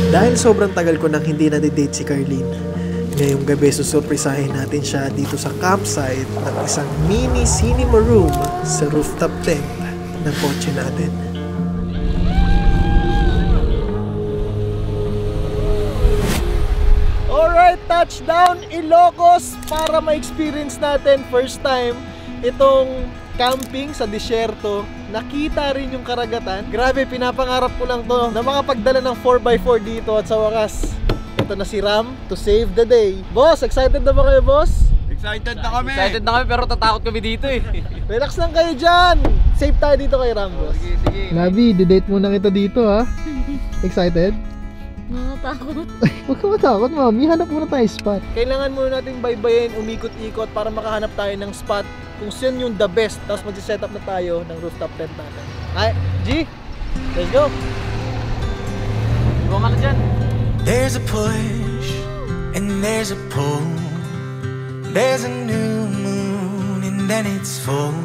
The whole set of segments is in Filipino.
Dahil sobrang tagal ko nang hindi na-date si Carlene, ngayong gabi susurprisahin natin siya dito sa campsite ng isang mini cinema room sa rooftop tent ng kotse natin. Alright, touchdown Ilocos para ma-experience natin first time itong camping sa disyerto. Nakita rin yung karagatan. Grabe, pinapangarap ko lang to na makapagdala ng 4x4 dito at sa wakas ito na si Ram to save the day. Boss, excited na ba kayo, boss? Excited na kami! Excited na kami pero tatakot kami dito eh. Relax lang kayo dyan. Safe tayo dito kay Ram, boss. Sige, sige. Nabi, didate muna kita dito ha. Excited? Nakatakot. Huwag ka matakot, mami. Hanap muna tayo spot. Kailangan muna nating baybayin, umikot-ikot para makahanap tayo ng spot kung saan yung the best. Tapos mag-set up na tayo ng rooftop tent natin. Ay, G! Let's go! Go ka na dyan. There's a push and there's a pull. There's a new moon and then it's full.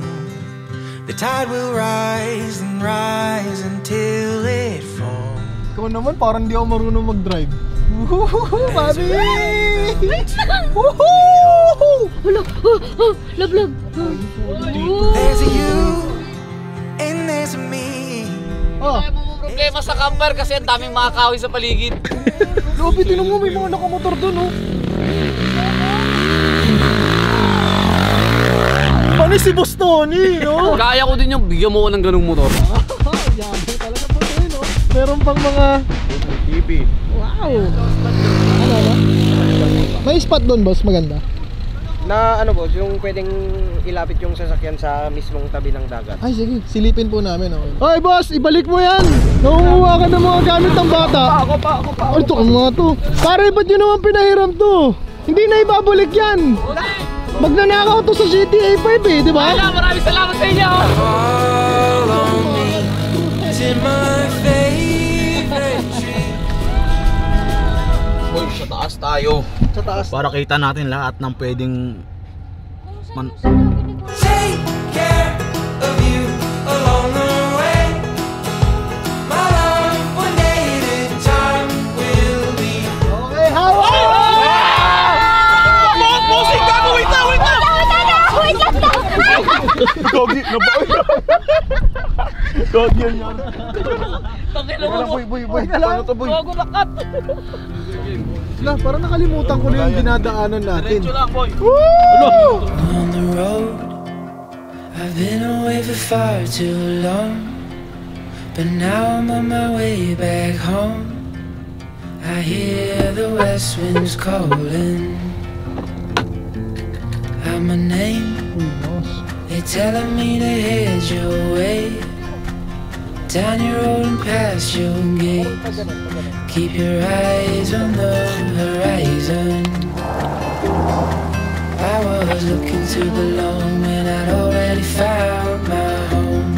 The tide will rise and rise until it falls. Ikaw naman, parang di ako marunong mag-drive. Woohoo! Mami! Woohoo! Love. There's a you and there's a me. Oh, Wala mo problema sa camper kasi ang daming mga kahoy sa paligid. Lobi, tinan mo, may mga nakamotor dun, oh. Paano si Boss Tony, no? Kaya ko din yung bigyan mo ko ng ganung motor. Yaman talaga po tayo, no? Meron pang mga... TV. Wow! Ano? May spot doon, boss, maganda. Na ano boss, yung pwedeng ilapit yung sasakyan sa mismong tabi ng dagat. Ay, sige, silipin po namin, okay. Hoy, boss, ibalik mo yan! Nangunguha ka ng mga gamit ng bata. Ako pa. Ay, ito ka mga to. Pare, ba't yun naman pinahiram to? Hindi na ibabalik yan. Magnanakaw to sa GTA 5 eh, di ba? Wala, maraming salamat sa inyo! Follow me to my favorite tree. Boy, sa taas tayo. Sa taas. Para kita natin lahat ng pwedeng Take care of you along the way. My love, one day the time will be. Okay, hawa! Bossing ka! Wait lang! Gogi na ba? Gogi yan yan. Tangina mo. Boy. Ano to, boy? Gogo bakat. Na, parang nakalimutan ko na yung dinadaanan natin. Diretso lang, boy. Woo! On the road, I've been away for far too long, but now I'm on my way back home. I hear the west winds calling out my name. They're telling me to head your way, down your road and past your gates. Keep your eyes on the horizon. I was looking to the long when I'd already found my home.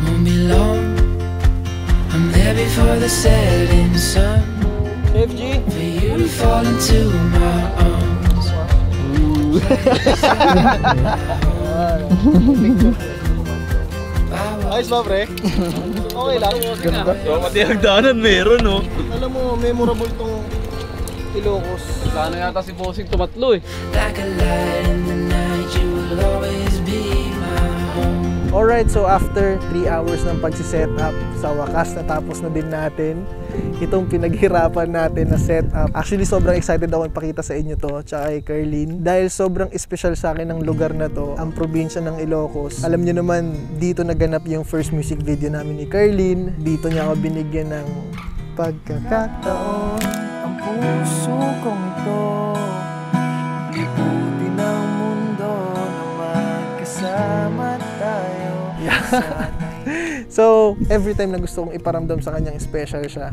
Won't be long, I'm there before the setting sun. FG. For you to fall into my arms. Ayos ba, pre? Okay lang. Pati hagdanan meron, no? Alam mo, memorable tong Ilocos. Sana yata si Bossing tumatlo eh. Like a light in the night, you will always be my home. Alright, so after 3 hours ng pagsiset up, sa wakas natapos na din natin itong pinaghirapan natin na setup. Actually, sobrang excited ako ipakita sa inyo to, tsaka kay Carlene. Dahil sobrang special sa akin ng lugar na to, ang probinsya ng Ilocos. Alam niyo naman, dito naganap yung first music video namin ni Carlene. Dito niya ako binigyan ng pagkakataon. Ang puso kong ito, ibuti ng mundo na magkasama tayo. So, every time na gusto kong iparamdam sa kanyang special siya,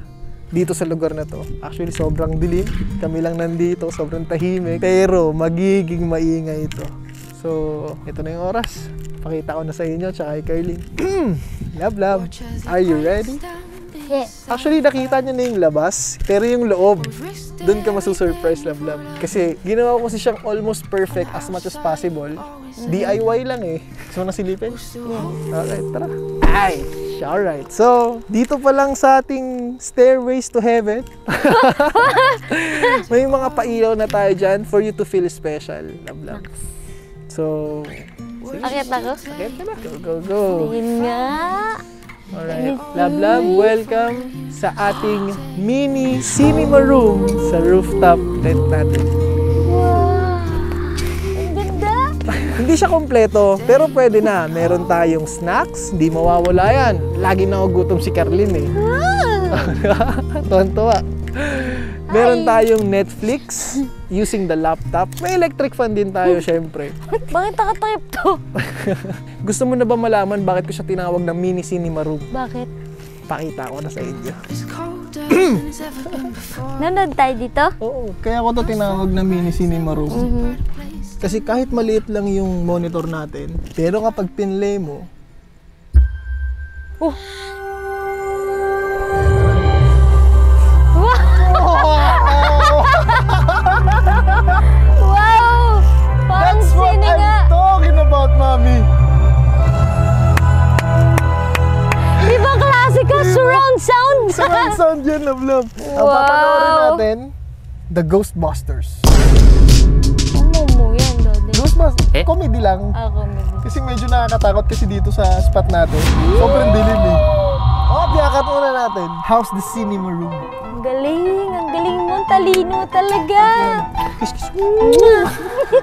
dito sa lugar na to. Actually, sobrang dilim. Kami lang nandito, sobrang tahimik. Pero, magiging maingay ito. So, ito na yung oras. Pakita ko na sa inyo, tsaka kay Carlene. Love. Are you ready? Actually, nakita niyo na yung labas, pero yung loob, doon ka masusurprise, Lablab. Kasi ginawa ko kasi siyang almost perfect as much as possible. DIY lang eh. Gusto mo na silipin? Okay, tara. Ay! Alright. So, dito pa lang sa ating stairways to heaven, may mga pailaw na tayo dyan for you to feel special, Lablab. So, Akit ako? okay ka na. Go, go, go. Tingin nga. Alright. Lablab, welcome sa ating mini cinema room sa rooftop tent natin. Wow! Ang ganda! Hindi siya kompleto, pero pwede na. Meron tayong snacks, hindi mawawala yan. Lagi na gutom si Carlin eh. Tuwan-tuwa. Meron tayong Netflix using the laptop. May electric fan din tayo, syempre. Bakit nakatrip to? Gusto mo na ba malaman bakit ko siya tinawag na mini cinema room? Bakit? Pakita ko na sa inyo. Nanood tayo dito? Oo, kaya ko to tinawag na mini cinema room. Kasi kahit maliit lang yung monitor natin, pero kapag pinlay mo, Wow! Parang sine nga! talking about, Mami! Di ba classical surround sound? Surround sound yan, love. Ang Wow! papanoorin natin, The Ghostbusters. Ano mo yan, Dode? Ghostbusters, comedy lang. Ako, maybe. Kasi medyo nakakatakot kasi dito sa spot natin. Sobrang dilim eh. Biyakat muna natin. How's the cinema room? Ang galing mo, ang talino talaga. Kiss.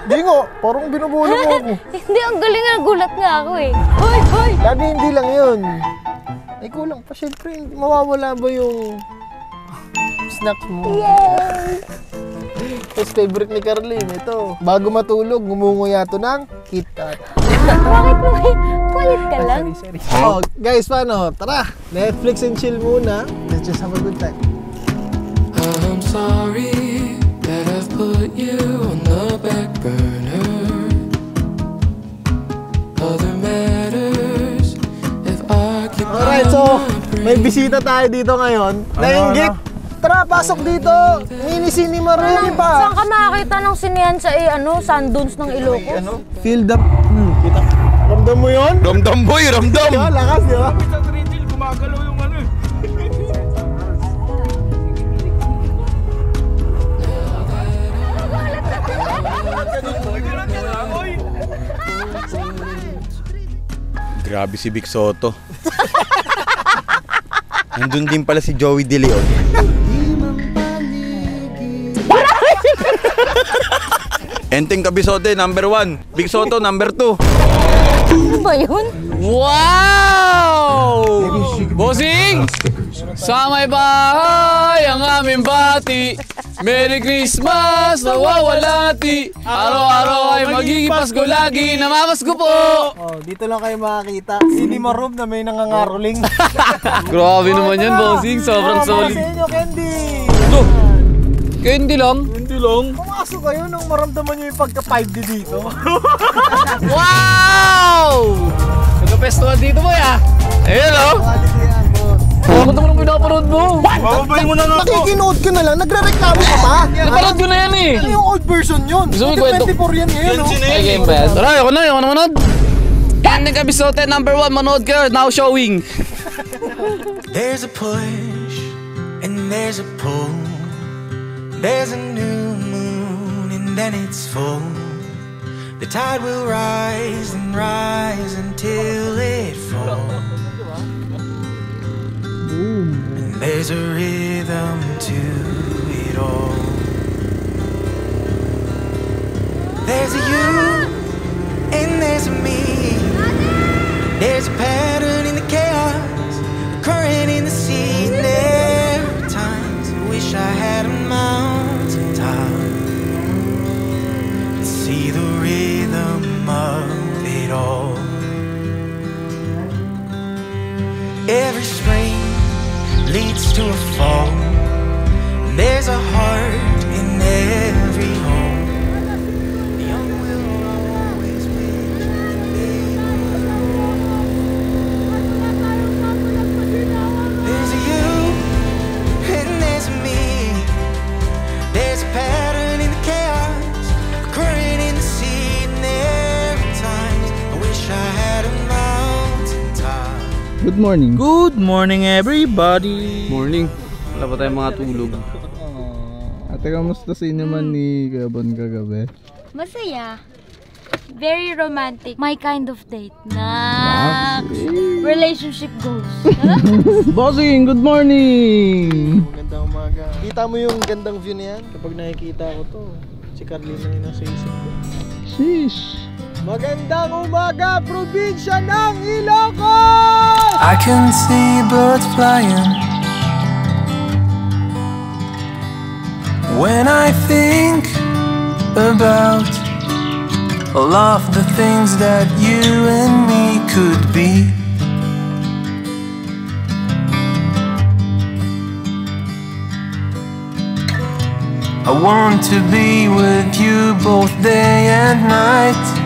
Di nga, parang binubulo mo ako. Hindi, ang galing, nagulat nga ako eh. Hoy! Lagi hindi lang yun. Ay kulang pa, syempre, mawawala ba yung snacks mo? Yay! Tapos favorite ni Carlin, ito. Bago matulog, ngumunguya to ng KitKat. Bakit mo kulit ka lang? Sorry. Oh, guys, paano? Tara, Netflix and chill muna. Let's just have a good time. I'm sorry that I've put you on the back burner. Other matters if I keep Alright, so may bisita tayo dito ngayon. Nainggit. Tara, pasok dito. Mini cinema room pa. Saan ka makakita ng sinehan sa Sundunes ng Ilocos? Feel the... kita. Ramdam mo yun? Ramdam boy, ramdam! Diba? Lakas, di ba? Sa Trinil, gumagalaw yung ano eh. Grabe si Vic Soto. Nandun din pala si Joey De Leon. Enteng Kabisote, number 1. Vic Soto, number 2. Ano ba yun? Wow! Bossing! Sa may bahay ang aming bati. Merry Christmas, nawawalati. Araw-araw ay magiging Pasko lagi. Namamasko po! Oh, dito lang kayo makakita. Cinema room na may nangangaroling. Grabe naman yan, Bossing. Sobrang solid. Sa inyo, Candy! Ito! Candy lang. Pumasok kayo nang maramdaman nyo yung pagka-5D dito. Wow! Nagka-festival dito, boy, ah. Ayan, oh. Quality yan, boss. Bakit naman ang pinapanood mo? Bababay mo na lang ako. Nakikinood ka na lang, nagre-reklamo ka pa. Napanood ko na yan, eh. Ano yung old version yun? Gusto mo ikwento? 24 yan ngayon, no? Ay, game ba yan? Tara, ayoko na manood. Ending episode number 1, manood ka, now showing. There's a push and there's a pull. There's a new moon and then it's full. The tide will rise and rise until it falls. And there's a rhythm to it all. There's a you and there's a me. There's a pattern in the chaos, a current in the sea. And there are times I wish I had a mountain top to see the rhythm of it all. Every spring leads to a fall. There's a heart in every home. The young will always wish they were. There's a you Good morning. Good morning, everybody. Morning. Wala pa tayong mga tulog. Ate, kamusta sa inyo man ni Kuya Bon kagabi? Masaya. Very romantic. My kind of date. Na relationship goals. Bossing, good morning! Magandang umaga. Kita mo yung gandang view na yan? Kapag nakikita ko to, si Carlina yung nasa isip ko. Sheesh! Magandang umaga, probinsya ng Ilocos! I can see birds flying when I think about all of the things that you and me could be. I want to be with you both day and night.